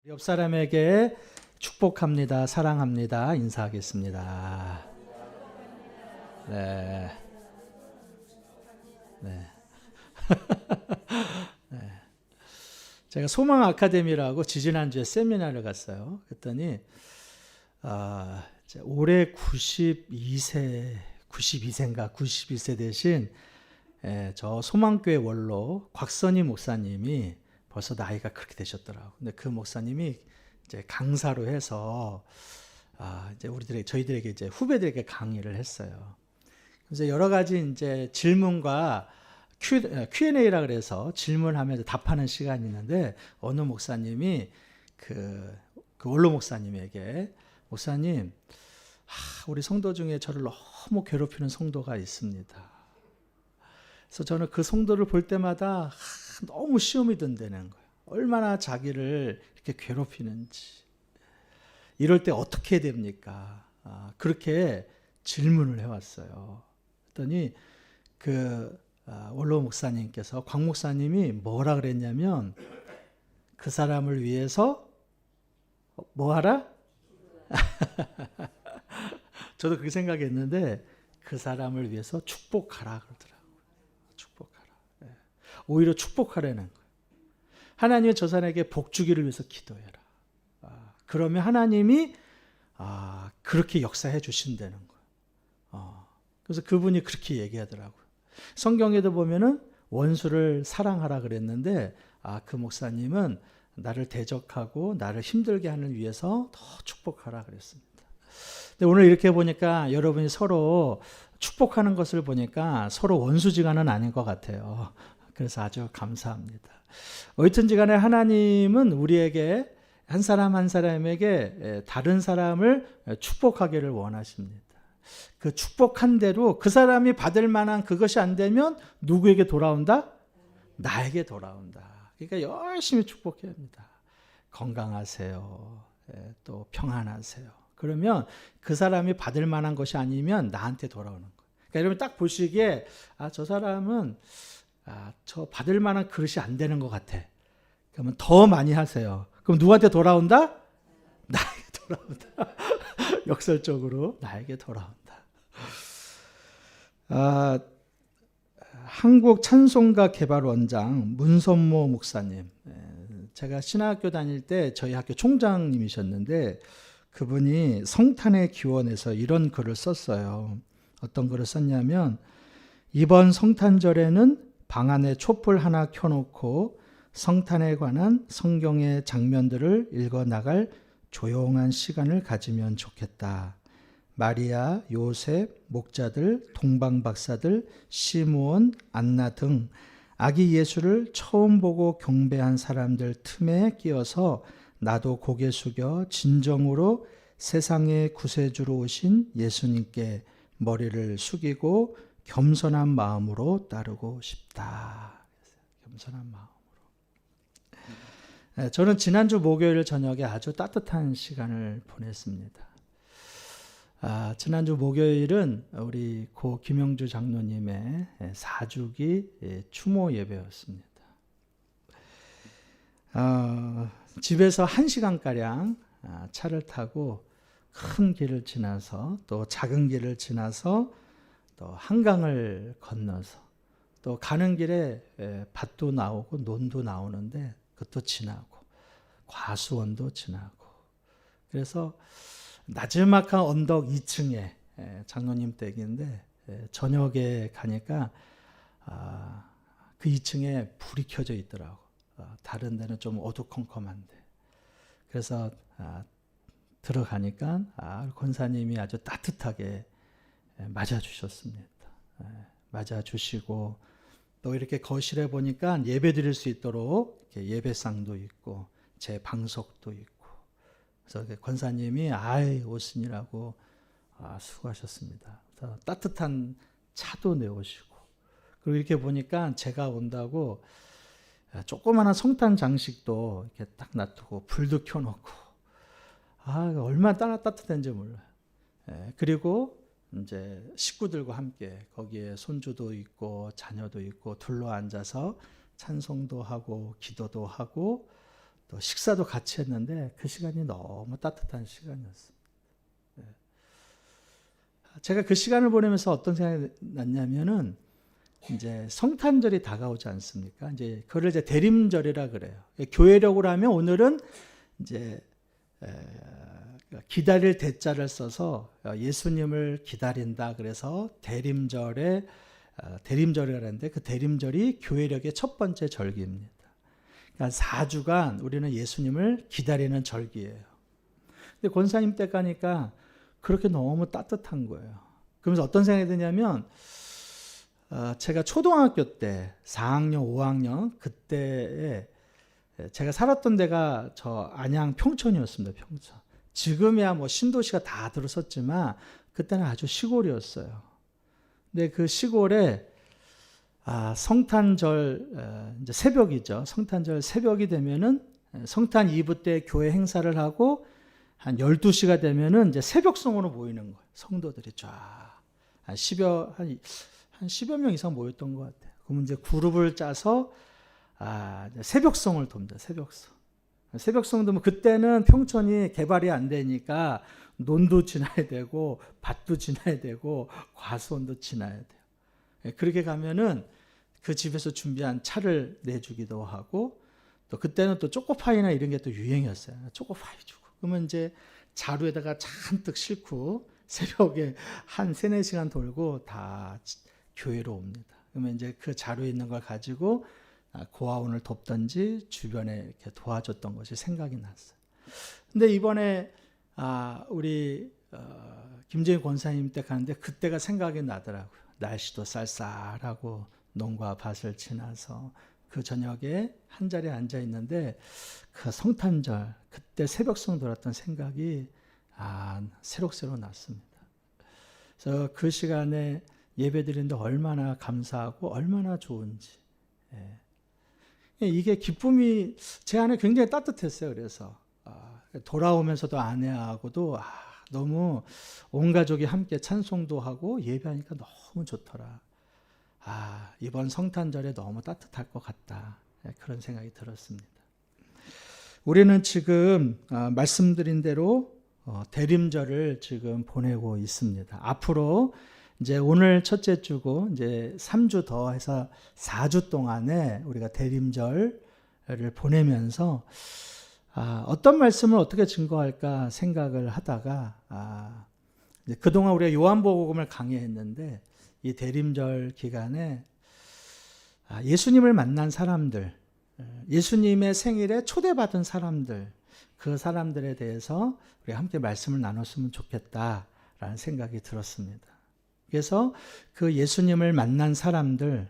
옆 사람에게 축복합니다, 사랑합니다, 인사하겠습니다. 네, 네. 제가 소망 아카데미라고 지지난주에 세미나를 갔어요. 그랬더니 올해 92세인가 91세 되신 저 소망교회 원로 곽선희 목사님이 벌써 나이가 그렇게 되셨더라고요. 근데 그 목사님이 이제 강사로 해서 이제 저희들에게 이제 후배들에게 강의를 했어요. 그래서 여러 가지 이제 질문과 Q&A라 그래서 질문하면서 답하는 시간이 있는데 어느 목사님이 그 원로 목사님에게 목사님, 우리 성도 중에 저를 너무 괴롭히는 성도가 있습니다. 그래서 저는 그 성도를 볼 때마다 너무 시험이 든다는 거예요. 얼마나 자기를 이렇게 괴롭히는지. 이럴 때 어떻게 해야 됩니까? 그렇게 질문을 해왔어요. 그랬더니 원로 목사님께서 곽 목사님이 뭐라 그랬냐면 그 사람을 위해서 뭐 하라? 저도 그렇게 생각했는데 그 사람을 위해서 축복하라 그러더라고요. 축복하라. 오히려 축복하라는 거예요. 하나님은 저 사람에게 복 주기를 위해서 기도해라. 그러면 하나님이 그렇게 역사해 주신다는 거예요. 그래서 그분이 그렇게 얘기하더라고요. 성경에도 보면은 원수를 사랑하라 그랬는데 그 목사님은 나를 대적하고 나를 힘들게 하는 위해서 더 축복하라 그랬습니다. 근데 오늘 이렇게 보니까 여러분이 서로 축복하는 것을 보니까 서로 원수지간은 아닌 것 같아요. 그래서 아주 감사합니다. 어쨌든지 간에 하나님은 우리에게 한 사람 한 사람에게 다른 사람을 축복하기를 원하십니다. 그 축복한 대로 그 사람이 받을 만한 그것이 안 되면 누구에게 돌아온다? 나에게 돌아온다. 그러니까 열심히 축복해야 합니다. 건강하세요. 또 평안하세요. 그러면 그 사람이 받을 만한 것이 아니면 나한테 돌아오는 거예요. 그러니까 여러분 딱 보시기에 저 사람은 저 받을 만한 그릇이 안 되는 것 같아. 그러면 더 많이 하세요. 그럼 누구한테 돌아온다? 나에게 돌아온다. 역설적으로 나에게 돌아온다. 한국 찬송가 개발 원장 문선모 목사님. 제가 신학교 다닐 때 저희 학교 총장님이셨는데 그분이 성탄의 기원에서 이런 글을 썼어요. 어떤 글을 썼냐면 이번 성탄절에는 방 안에 촛불 하나 켜놓고 성탄에 관한 성경의 장면들을 읽어나갈 조용한 시간을 가지면 좋겠다. 마리아, 요셉, 목자들, 동방박사들, 시므온, 안나 등 아기 예수를 처음 보고 경배한 사람들 틈에 끼어서 나도 고개 숙여 진정으로 세상의 구세주로 오신 예수님께 머리를 숙이고 겸손한 마음으로 따르고 싶다. 겸손한 마음으로. 저는 지난주 목요일 저녁에 아주 따뜻한 시간을 보냈습니다. 지난주 목요일은 우리 고 김영주 장로님의 4주기 추모 예배였습니다. 집에서 1시간가량 차를 타고 큰 길을 지나서 또 작은 길을 지나서 또 한강을 건너서 또 가는 길에 밭도 나오고 논도 나오는데 그것도 지나고 과수원도 지나고 그래서 나지막한 언덕 2층에 장로님 댁인데 저녁에 가니까 그 2층에 불이 켜져 있더라고. 다른 데는 좀 어두컴컴한데 그래서 들어가니까 권사님이 아주 따뜻하게 맞아주셨습니다. 맞아주시고 또 이렇게 거실에 보니까 예배 드릴 수 있도록 이렇게 예배상도 있고 제 방석도 있고 그래서 권사님이 오시니라고 수고하셨습니다. 그래서 따뜻한 차도 내오시고 그리고 이렇게 보니까 제가 온다고 조그마한 성탄 장식도 이렇게 딱 놔두고 불도 켜놓고 얼마나 따뜻한지 몰라요. 그리고 이제 식구들과 함께 거기에 손주도 있고 자녀도 있고 둘러 앉아서 찬송도 하고 기도도 하고 또 식사도 같이 했는데 그 시간이 너무 따뜻한 시간이었어요. 제가 그 시간을 보내면서 어떤 생각이 났냐면은 이제 성탄절이 다가오지 않습니까? 이제 그걸 이제 대림절이라 그래요. 교회력으로 하면 오늘은 이제 기다릴 대자를 써서 예수님을 기다린다. 그래서 대림절이라는데 그 대림절이 교회력의 첫 번째 절기입니다. 그러니까 4주간 우리는 예수님을 기다리는 절기예요. 근데 권사님 때 가니까 그렇게 너무 따뜻한 거예요. 그러면서 어떤 생각이 드냐면 제가 초등학교 때 4학년, 5학년 그때에 제가 살았던 데가 저 안양 평촌이었습니다. 평촌. 지금이야 뭐 신도시가 다 들어섰지만 그때는 아주 시골이었어요. 근데 그 시골에 성탄절 이제 새벽이죠. 성탄절 새벽이 되면은 성탄 이브 때 교회 행사를 하고 한 12시가 되면은 이제 새벽송으로 모이는 거예요. 성도들이 쫙 한 10여 명 이상 모였던 것 같아요. 그러면 이제 그룹을 짜서 새벽송을 돕니다. 새벽송도 뭐 그때는 평촌이 개발이 안 되니까 논도 지나야 되고 밭도 지나야 되고 과수원도 지나야 돼요. 그렇게 가면은 그 집에서 준비한 차를 내주기도 하고 또 그때는 또 초코파이나 이런 게 또 유행이었어요. 초코파이 주고. 그러면 이제 자루에다가 잔뜩 싣고 새벽에 한 3-4시간 돌고 다 교회로 옵니다. 그러면 이제 그 자루에 있는 걸 가지고 고아원을 돕던지 주변에 이렇게 도와줬던 것이 생각이 났어요. 근데 이번에 우리 김재희 권사님 때 가는데 그때가 생각이 나더라고요. 날씨도 쌀쌀하고 농과 밭을 지나서 그 저녁에 한 자리에 앉아 있는데 그 성탄절 그때 새벽송 돌았던 생각이 새록새록 났습니다. 그래서 그 시간에 예배드리는데 얼마나 감사하고 얼마나 좋은지. 이게 기쁨이 제 안에 굉장히 따뜻했어요. 그래서 돌아오면서도 아내하고도 너무 온 가족이 함께 찬송도 하고 예배하니까 너무 좋더라. 이번 성탄절에 너무 따뜻할 것 같다. 그런 생각이 들었습니다. 우리는 지금 말씀드린 대로 대림절을 지금 보내고 있습니다. 앞으로 이제 오늘 첫째 주고 이제 3주 더 해서 4주 동안에 우리가 대림절을 보내면서 어떤 말씀을 어떻게 증거할까 생각을 하다가 이제 그동안 우리가 요한복음을 강의했는데 이 대림절 기간에 예수님을 만난 사람들, 예수님의 생일에 초대받은 사람들, 그 사람들에 대해서 우리가 함께 말씀을 나눴으면 좋겠다라는 생각이 들었습니다. 그래서 그 예수님을 만난 사람들,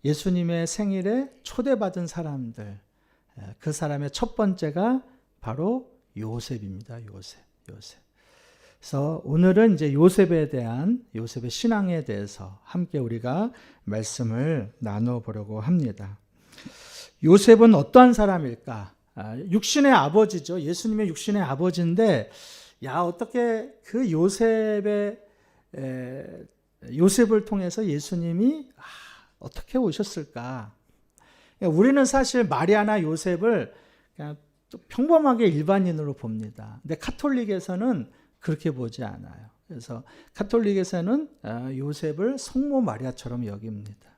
예수님의 생일에 초대받은 사람들, 그 사람의 첫 번째가 바로 요셉입니다. 요셉. 그래서 오늘은 이제 요셉의 신앙에 대해서 함께 우리가 말씀을 나눠보려고 합니다. 요셉은 어떠한 사람일까? 육신의 아버지죠. 예수님의 육신의 아버지인데, 어떻게 그 요셉을 통해서 예수님이 어떻게 오셨을까? 우리는 사실 마리아나 요셉을 그냥 평범하게 일반인으로 봅니다. 근데 카톨릭에서는 그렇게 보지 않아요. 그래서 카톨릭에서는 요셉을 성모 마리아처럼 여깁니다.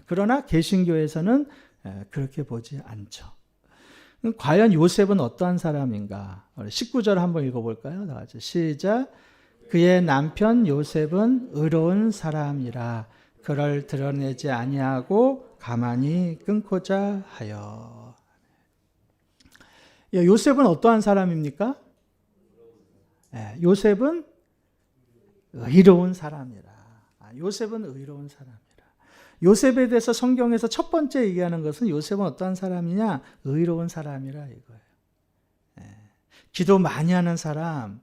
그러나 개신교에서는 그렇게 보지 않죠. 과연 요셉은 어떠한 사람인가? 19절 한번 읽어볼까요? 다 같이 시작. 그의 남편 요셉은 의로운 사람이라 그를 드러내지 아니하고 가만히 끊고자 하여. 요셉은 어떠한 사람입니까? 요셉은 의로운 사람이라. 요셉은 의로운 사람이라. 요셉에 대해서 성경에서 첫 번째 얘기하는 것은 요셉은 어떠한 사람이냐? 의로운 사람이라 이거예요. 기도 많이 하는 사람,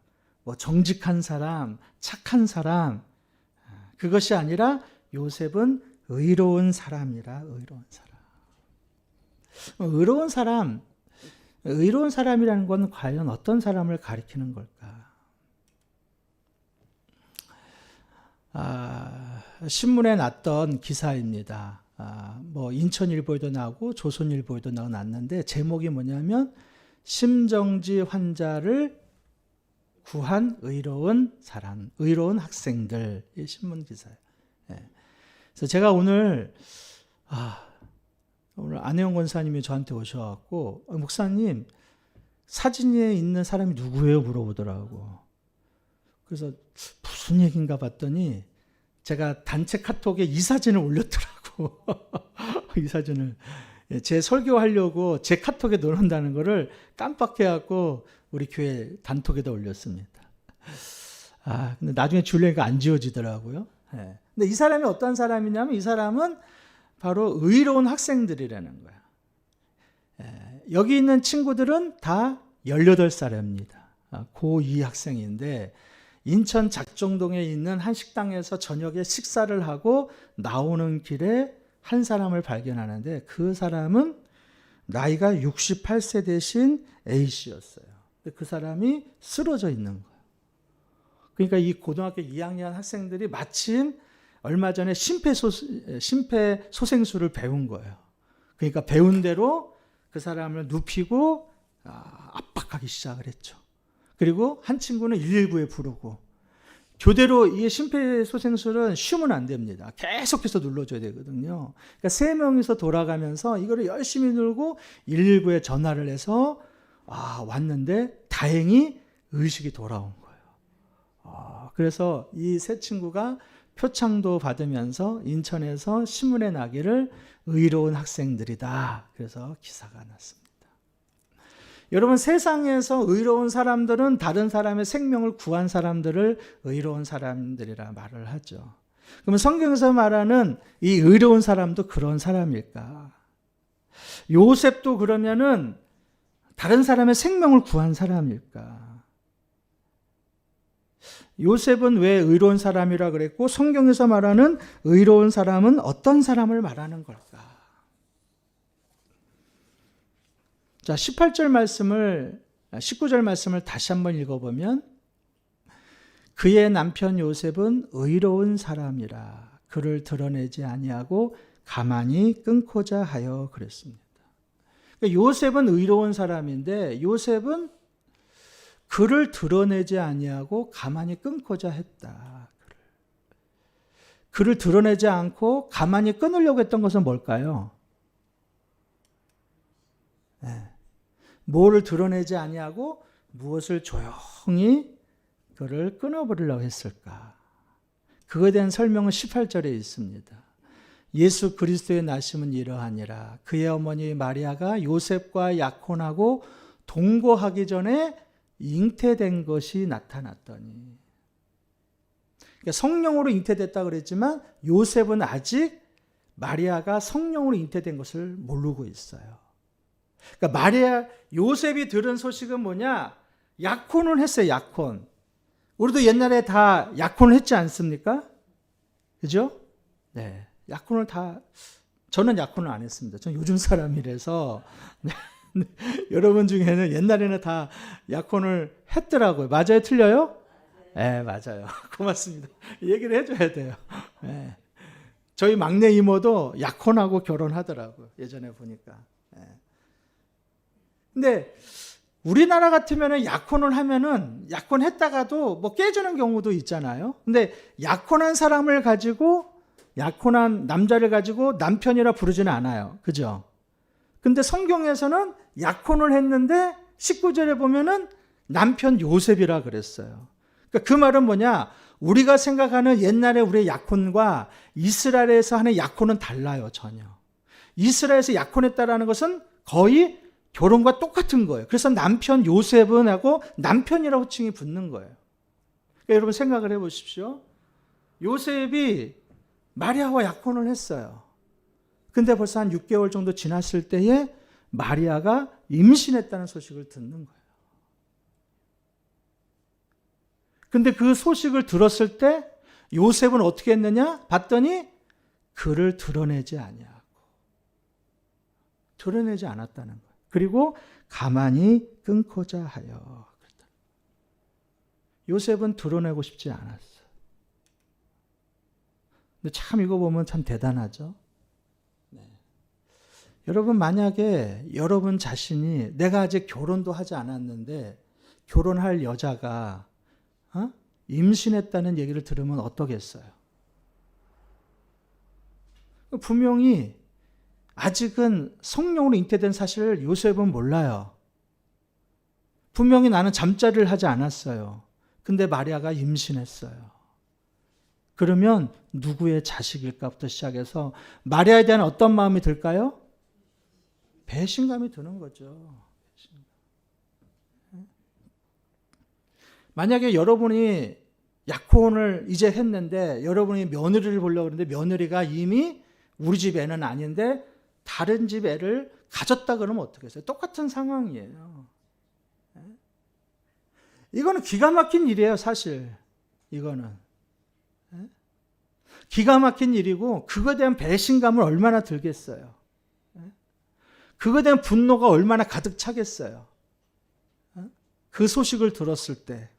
정직한 사람, 착한 사람, 그것이 아니라 요셉은 의로운 사람이라. 의로운 사람이라는 건 과연 어떤 사람을 가리키는 걸까? 신문에 났던 기사입니다. 뭐 인천일보에도 나오고 조선일보에도 나왔는데 제목이 뭐냐면 심정지 환자를 구한 의로운 사람, 의로운 학생들, 이 신문 기사예요. 예. 그래서 제가 오늘 안혜영 권사님이 저한테 오셔갖고 목사님 사진에 있는 사람이 누구예요? 물어보더라고. 그래서 무슨 얘기인가 봤더니 제가 단체 카톡에 이 사진을 올렸더라고. 이 사진을. 제 설교하려고 제 카톡에 넣는다는 거를 깜빡해갖고 우리 교회 단톡에다 올렸습니다. 근데 나중에 주려니까 안 지워지더라고요. 네. 근데 이 사람이 어떤 사람이냐면 이 사람은 바로 의로운 학생들이라는 거야. 여기 있는 친구들은 다 18살입니다. 고2 학생인데 인천 작정동에 있는 한 식당에서 저녁에 식사를 하고 나오는 길에 한 사람을 발견하는데 그 사람은 나이가 68세 되신 A씨였어요. 그 사람이 쓰러져 있는 거예요. 그러니까 이 고등학교 2학년 학생들이 마침 얼마 전에 심폐소생술을 배운 거예요. 그러니까 배운 대로 그 사람을 눕히고 압박하기 시작을 했죠. 그리고 한 친구는 119에 부르고 교대로 이 심폐소생술은 쉬면 안 됩니다. 계속해서 눌러줘야 되거든요. 그러니까 3명이서 돌아가면서 이거를 열심히 누르고 119에 전화를 해서 왔는데 다행히 의식이 돌아온 거예요. 그래서 이 세 친구가 표창도 받으면서 인천에서 신문에 나기를 의로운 학생들이다. 그래서 기사가 났습니다. 여러분 세상에서 의로운 사람들은 다른 사람의 생명을 구한 사람들을 의로운 사람들이라 말을 하죠. 그러면 성경에서 말하는 이 의로운 사람도 그런 사람일까? 요셉도 그러면은 다른 사람의 생명을 구한 사람일까? 요셉은 왜 의로운 사람이라 그랬고 성경에서 말하는 의로운 사람은 어떤 사람을 말하는 걸까? 자, 18절 말씀을 19절 말씀을 다시 한번 읽어보면 그의 남편 요셉은 의로운 사람이라 그를 드러내지 아니하고 가만히 끊고자 하여 그랬습니다. 그러니까 요셉은 의로운 사람인데 요셉은 그를 드러내지 아니하고 가만히 끊고자 했다. 그를 드러내지 않고 가만히 끊으려고 했던 것은 뭘까요? 뭐를 드러내지 아니하고 무엇을 조용히 그를 끊어버리려고 했을까? 그거에 대한 설명은 18절에 있습니다. 예수 그리스도의 나심은 이러하니라. 그의 어머니 마리아가 요셉과 약혼하고 동거하기 전에 잉태된 것이 나타났더니. 그러니까 성령으로 잉태됐다 그랬지만 요셉은 아직 마리아가 성령으로 잉태된 것을 모르고 있어요. 그러니까 요셉이 들은 소식은 뭐냐? 약혼을 했어요, 약혼. 우리도 옛날에 다 약혼을 했지 않습니까? 그죠? 네. 저는 약혼을 안 했습니다. 저는 요즘 사람이라서. 여러분 중에는 옛날에는 다 약혼을 했더라고요. 맞아요? 틀려요? 네, 맞아요. 고맙습니다. 얘기를 해줘야 돼요. 네. 저희 막내 이모도 약혼하고 결혼하더라고요. 예전에 보니까. 근데 우리나라 같으면 약혼을 하면은 약혼했다가도 뭐 깨지는 경우도 있잖아요. 근데 약혼한 남자를 가지고 남편이라 부르지는 않아요. 그죠? 근데 성경에서는 약혼을 했는데 19절에 보면은 남편 요셉이라 그랬어요. 그러니까 그 말은 뭐냐? 우리가 생각하는 옛날에 우리의 약혼과 이스라엘에서 하는 약혼은 달라요, 전혀. 이스라엘에서 약혼했다라는 것은 거의 결혼과 똑같은 거예요. 그래서 남편 요셉은 하고 남편이라고 호칭이 붙는 거예요. 그러니까 여러분 생각을 해보십시오. 요셉이 마리아와 약혼을 했어요. 근데 벌써 한 6개월 정도 지났을 때에 마리아가 임신했다는 소식을 듣는 거예요. 근데 그 소식을 들었을 때 요셉은 어떻게 했느냐? 봤더니 그를 드러내지 않았다는 거예요. 그리고 가만히 끊고자 하여. 요셉은 드러내고 싶지 않았어요. 근데 참 이거 보면 참 대단하죠. 여러분 만약에 여러분 자신이 내가 아직 결혼도 하지 않았는데 결혼할 여자가 임신했다는 얘기를 들으면 어떠겠어요? 분명히 아직은 성령으로 잉태된 사실을 요셉은 몰라요. 분명히 나는 잠자리를 하지 않았어요. 근데 마리아가 임신했어요. 그러면 누구의 자식일까부터 시작해서 마리아에 대한 어떤 마음이 들까요? 배신감이 드는 거죠. 만약에 여러분이 약혼을 이제 했는데 여러분이 며느리를 보려고 그러는데 며느리가 이미 우리 집 애는 아닌데 다른 집 애를 가졌다 그러면 어떻겠어요? 똑같은 상황이에요. 이거는 기가 막힌 일이에요, 사실. 이거는. 기가 막힌 일이고 그거에 대한 배신감을 얼마나 들겠어요. 그거에 대한 분노가 얼마나 가득 차겠어요. 그 소식을 들었을 때.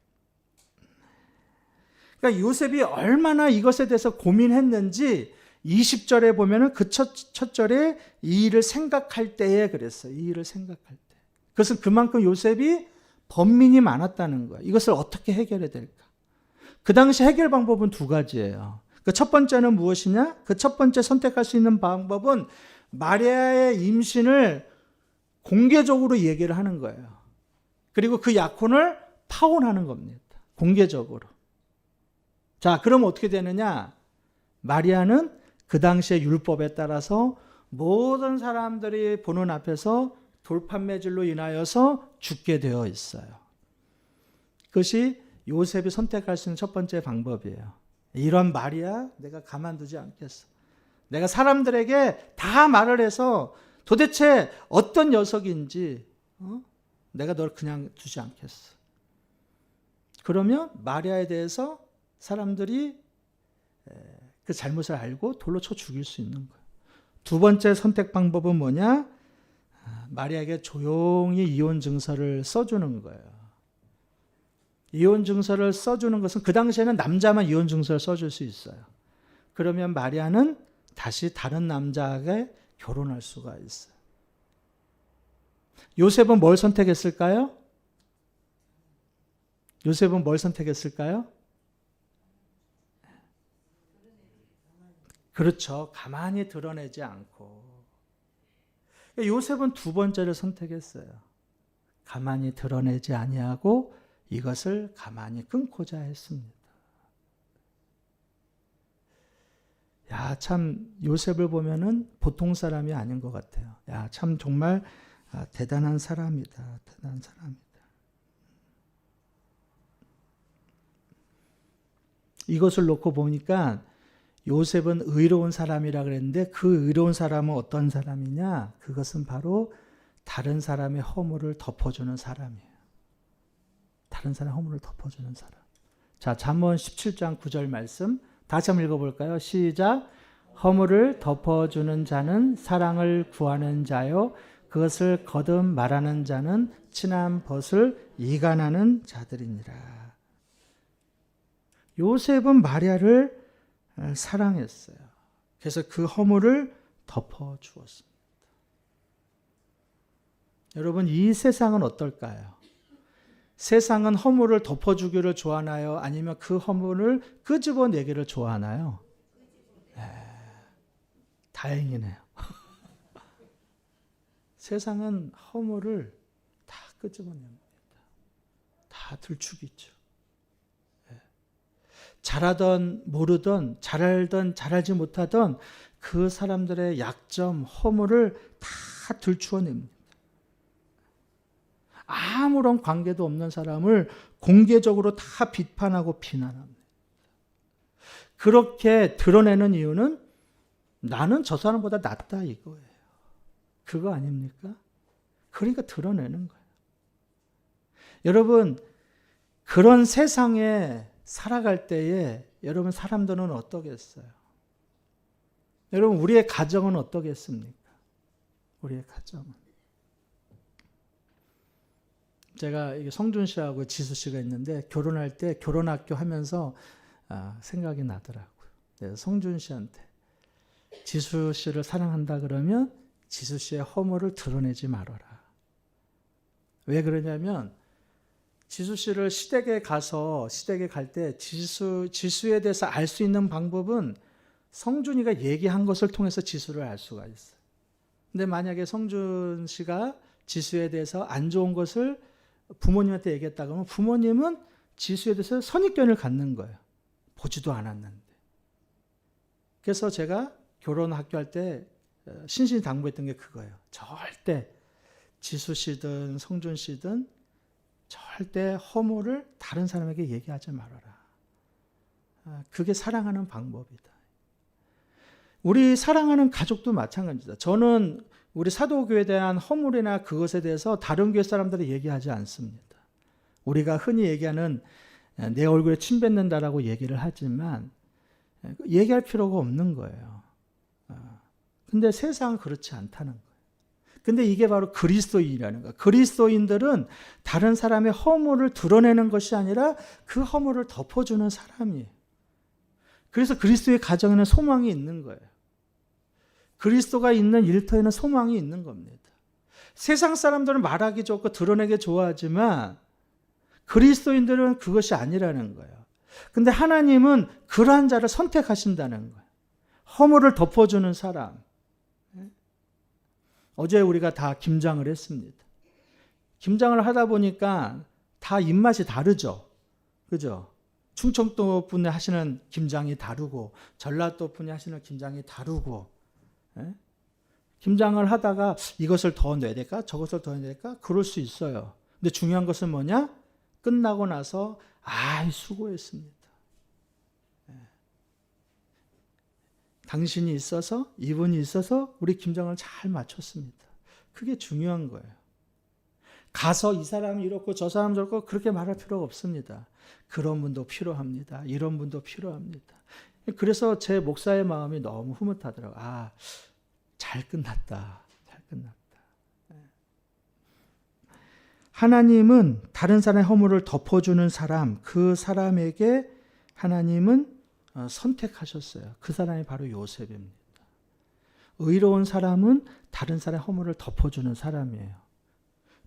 그러니까 요셉이 얼마나 이것에 대해서 고민했는지 20절에 보면은 그 첫 절에 이 일을 생각할 때에 그랬어요. 이 일을 생각할 때. 그것은 그만큼 요셉이 번민이 많았다는 거예요. 이것을 어떻게 해결해야 될까? 그 당시 해결 방법은 두 가지예요. 그 첫 번째는 무엇이냐? 그 첫 번째 선택할 수 있는 방법은 마리아의 임신을 공개적으로 얘기를 하는 거예요. 그리고 그 약혼을 파혼하는 겁니다. 공개적으로. 자, 그럼 어떻게 되느냐? 마리아는 그 당시의 율법에 따라서 모든 사람들이 보는 앞에서 돌판매질로 인하여서 죽게 되어 있어요. 그것이 요셉이 선택할 수 있는 첫 번째 방법이에요. 이런 마리아 내가 가만두지 않겠어. 내가 사람들에게 다 말을 해서 도대체 어떤 녀석인지 내가 널 그냥 두지 않겠어. 그러면 마리아에 대해서 사람들이 그 잘못을 알고 돌로 쳐 죽일 수 있는 거예요. 두 번째 선택 방법은 뭐냐? 마리아에게 조용히 이혼 증서를 써주는 거예요. 이혼 증서를 써주는 것은 그 당시에는 남자만 이혼 증서를 써줄 수 있어요. 그러면 마리아는 다시 다른 남자에게 결혼할 수가 있어요. 요셉은 뭘 선택했을까요? 요셉은 뭘 선택했을까요? 그렇죠. 가만히 드러내지 않고. 요셉은 두 번째를 선택했어요. 가만히 드러내지 아니하고 이것을 가만히 끊고자 했습니다. 야, 참 요셉을 보면은 보통 사람이 아닌 것 같아요. 야, 참 정말 대단한 사람이다. 대단한 사람이다. 이것을 놓고 보니까 요셉은 의로운 사람이라 그랬는데 그 의로운 사람은 어떤 사람이냐? 그것은 바로 다른 사람의 허물을 덮어주는 사람이에요. 다른 사람의 허물을 덮어주는 사람. 자, 잠언 17장 9절 말씀 다시 한번 읽어볼까요? 시작. 허물을 덮어주는 자는 사랑을 구하는 자요. 그것을 거듭 말하는 자는 친한 벗을 이간하는 자들이니라. 요셉은 마리아를 사랑했어요. 그래서 그 허물을 덮어주었습니다. 여러분, 이 세상은 어떨까요? 세상은 허물을 덮어주기를 좋아하나요? 아니면 그 허물을 끄집어내기를 좋아하나요? 다행이네요. 세상은 허물을 다 끄집어냅니다. 다 들추기죠. 잘하던 모르던 잘알던 잘알지 못하던 그 사람들의 약점, 허물을 다 들추어냅니다. 아무런 관계도 없는 사람을 공개적으로 다 비판하고 비난합니다. 그렇게 드러내는 이유는 나는 저 사람보다 낫다 이거예요. 그거 아닙니까? 그러니까 드러내는 거예요. 여러분, 그런 세상에 살아갈 때에 여러분 사람들은 어떠겠어요? 여러분 우리의 가정은 어떠겠습니까? 우리의 가정은. 제가 성준 씨하고 지수 씨가 있는데 결혼할 때 결혼학교 하면서 생각이 나더라고요. 성준 씨한테 지수 씨를 사랑한다 그러면 지수 씨의 허물을 드러내지 말아라. 왜 그러냐면 지수 씨를 시댁에 갈 때 지수에 대해서 알 수 있는 방법은 성준이가 얘기한 것을 통해서 지수를 알 수가 있어요. 근데 만약에 성준 씨가 지수에 대해서 안 좋은 것을 부모님한테 얘기했다 그러면 부모님은 지수에 대해서 선입견을 갖는 거예요. 보지도 않았는데. 그래서 제가 결혼 학교할 때 신신이 당부했던 게 그거예요. 절대 지수 씨든 성준 씨든 절대 허물을 다른 사람에게 얘기하지 말아라. 그게 사랑하는 방법이다. 우리 사랑하는 가족도 마찬가지다. 저는 우리 사도교회에 대한 허물이나 그것에 대해서 다른 교회 사람들이 얘기하지 않습니다. 우리가 흔히 얘기하는 내 얼굴에 침 뱉는다라고 얘기를 하지만 얘기할 필요가 없는 거예요. 근데 세상은 그렇지 않다는 거예요. 근데 이게 바로 그리스도인이라는 거예요. 그리스도인들은 다른 사람의 허물을 드러내는 것이 아니라 그 허물을 덮어주는 사람이에요. 그래서 그리스도의 가정에는 소망이 있는 거예요. 그리스도가 있는 일터에는 소망이 있는 겁니다. 세상 사람들은 말하기 좋고 드러내기 좋아하지만 그리스도인들은 그것이 아니라는 거예요. 근데 하나님은 그러한 자를 선택하신다는 거예요. 허물을 덮어주는 사람. 어제 우리가 다 김장을 했습니다. 김장을 하다 보니까 다 입맛이 다르죠. 그죠? 충청도 분이 하시는 김장이 다르고 전라도 분이 하시는 김장이 다르고 김장을 하다가 이것을 더 넣어야 될까? 저것을 더 넣어야 될까? 그럴 수 있어요. 근데 중요한 것은 뭐냐? 끝나고 나서 수고했습니다. 당신이 있어서, 이분이 있어서 우리 김장을 잘 마쳤습니다. 그게 중요한 거예요. 가서 이 사람이 이렇고 저 사람 저렇고 그렇게 말할 필요가 없습니다. 그런 분도 필요합니다. 이런 분도 필요합니다. 그래서 제 목사의 마음이 너무 흐뭇하더라고요. 잘 끝났다. 잘 끝났다. 하나님은 다른 사람의 허물을 덮어주는 사람, 그 사람에게 하나님은 선택하셨어요. 그 사람이 바로 요셉입니다. 의로운 사람은 다른 사람의 허물을 덮어주는 사람이에요.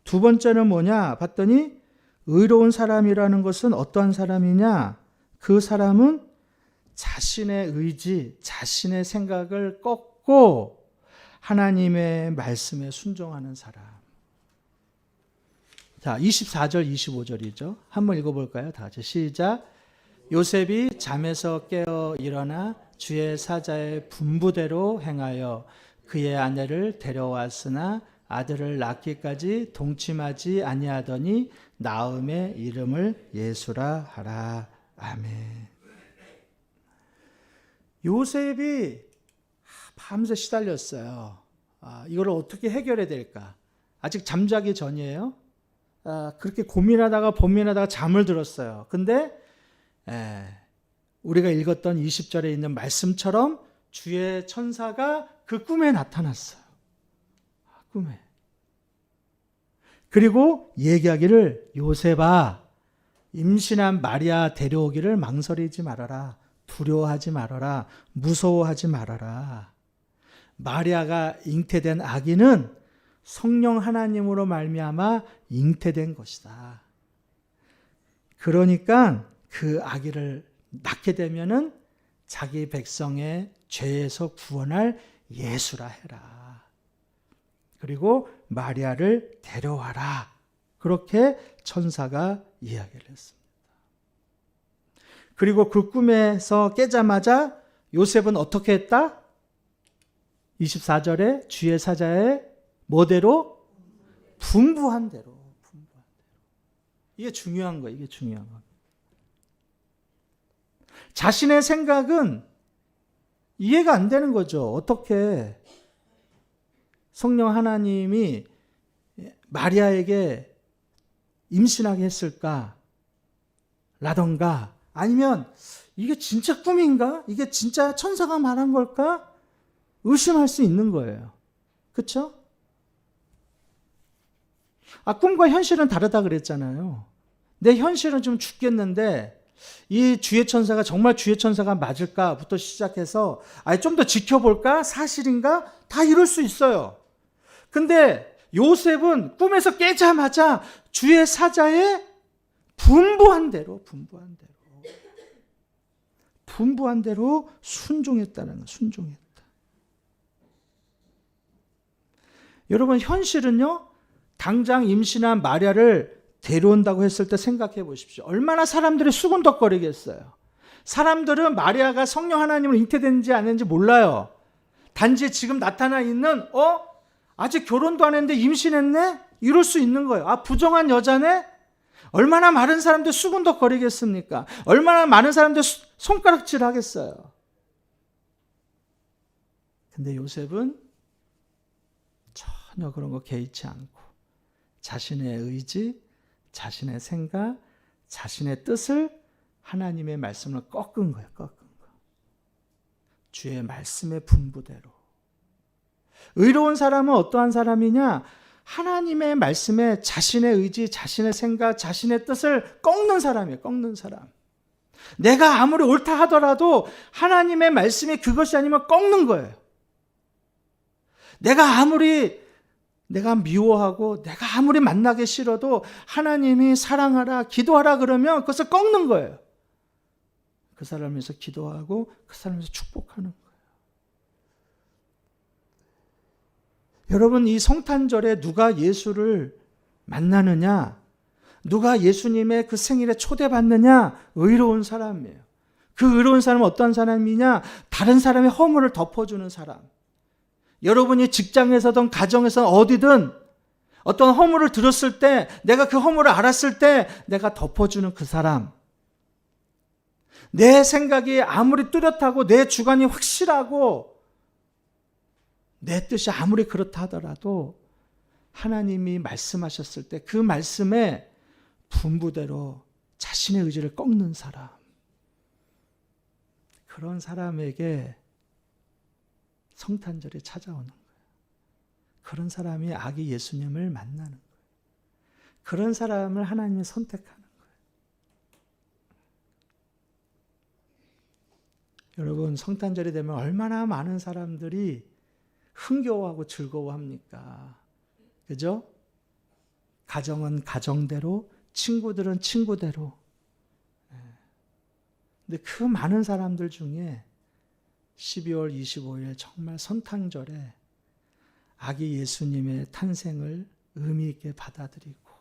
두 번째는 뭐냐 봤더니 의로운 사람이라는 것은 어떠한 사람이냐? 그 사람은 자신의 의지, 자신의 생각을 꺾고 하나님의 말씀에 순종하는 사람. 자, 24절, 25절이죠. 한번 읽어볼까요? 다 같이 시작. 요셉이 잠에서 깨어 일어나 주의 사자의 분부대로 행하여 그의 아내를 데려왔으나 아들을 낳기까지 동침하지 아니하더니 나음의 이름을 예수라 하라. 아멘. 요셉이 밤새 시달렸어요. 이걸 어떻게 해결해야 될까? 아직 잠자기 전이에요. 그렇게 고민하다가 잠을 들었어요. 근데 우리가 읽었던 20절에 있는 말씀처럼 주의 천사가 그 꿈에 나타났어요. 꿈에. 그리고 얘기하기를 요셉아 임신한 마리아 데려오기를 망설이지 말아라. 두려워하지 말아라. 무서워하지 말아라. 마리아가 잉태된 아기는 성령 하나님으로 말미암아 잉태된 것이다. 그러니까 그 아기를 낳게 되면은 자기 백성의 죄에서 구원할 예수라 해라. 그리고 마리아를 데려와라. 그렇게 천사가 이야기를 했습니다. 그리고 그 꿈에서 깨자마자 요셉은 어떻게 했다? 24절에 주의 사자의 뭐대로? 분부한 대로. 이게 중요한 거예요. 이게 중요한 거예요. 자신의 생각은 이해가 안 되는 거죠. 어떻게 성령 하나님이 마리아에게 임신하게 했을까? 라던가 아니면 이게 진짜 꿈인가? 이게 진짜 천사가 말한 걸까? 의심할 수 있는 거예요. 그렇죠? 꿈과 현실은 다르다 그랬잖아요. 내 현실은 좀 죽겠는데 이 주의 천사가 정말 주의 천사가 맞을까부터 시작해서 좀 더 지켜볼까? 사실인가? 다 이럴 수 있어요. 근데 요셉은 꿈에서 깨자마자 주의 사자의 분부한 대로 순종했다는 거, 순종했다. 여러분, 현실은요, 당장 임신한 마리아를 데려온다고 했을 때 생각해 보십시오. 얼마나 사람들이 수군덕거리겠어요. 사람들은 마리아가 성령 하나님으로 잉태됐는지 안 했는지 몰라요. 단지 지금 나타나 있는 아직 결혼도 안 했는데 임신했네? 이럴 수 있는 거예요. 부정한 여자네? 얼마나 많은 사람들 수군덕거리겠습니까? 얼마나 많은 사람들 손가락질 하겠어요. 근데 요셉은 전혀 그런 거 개의치 않고 자신의 의지, 자신의 생각, 자신의 뜻을 하나님의 말씀을 꺾은 거예요. 주의 말씀의 분부대로. 의로운 사람은 어떠한 사람이냐? 하나님의 말씀에 자신의 의지, 자신의 생각, 자신의 뜻을 꺾는 사람이에요. 꺾는 사람. 내가 아무리 옳다 하더라도 하나님의 말씀이 그것이 아니면 꺾는 거예요. 내가 미워하고 내가 아무리 만나기 싫어도 하나님이 사랑하라, 기도하라 그러면 그것을 꺾는 거예요. 그 사람을 위해서 기도하고 그 사람을 위해서 축복하는 거예요. 여러분, 이 성탄절에 누가 예수를 만나느냐, 누가 예수님의 그 생일에 초대받느냐? 의로운 사람이에요. 그 의로운 사람은 어떤 사람이냐? 다른 사람의 허물을 덮어주는 사람. 여러분이 직장에서든 가정에서든 어디든 어떤 허물을 들었을 때, 내가 그 허물을 알았을 때 내가 덮어주는 그 사람. 내 생각이 아무리 뚜렷하고 내 주관이 확실하고 내 뜻이 아무리 그렇다 하더라도 하나님이 말씀하셨을 때 그 말씀의 분부대로 자신의 의지를 꺾는 사람. 그런 사람에게 성탄절이 찾아오는 거예요. 그런 사람이 아기 예수님을 만나는 거예요. 그런 사람을 하나님이 선택하는 거예요. 여러분, 성탄절이 되면 얼마나 많은 사람들이 흥겨워하고 즐거워합니까? 그죠? 가정은 가정대로, 친구들은 친구대로. 근데 그 많은 사람들 중에 12월 25일 정말 성탄절에 아기 예수님의 탄생을 의미 있게 받아들이고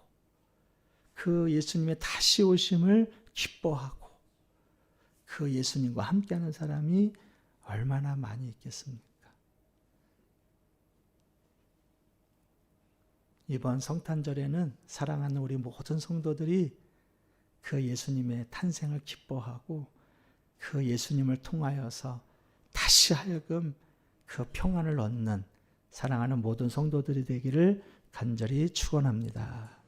그 예수님의 다시 오심을 기뻐하고 그 예수님과 함께하는 사람이 얼마나 많이 있겠습니까? 이번 성탄절에는 사랑하는 우리 모든 성도들이 그 예수님의 탄생을 기뻐하고 그 예수님을 통하여서 다시 하여금 그 평안을 얻는 사랑하는 모든 성도들이 되기를 간절히 축원합니다.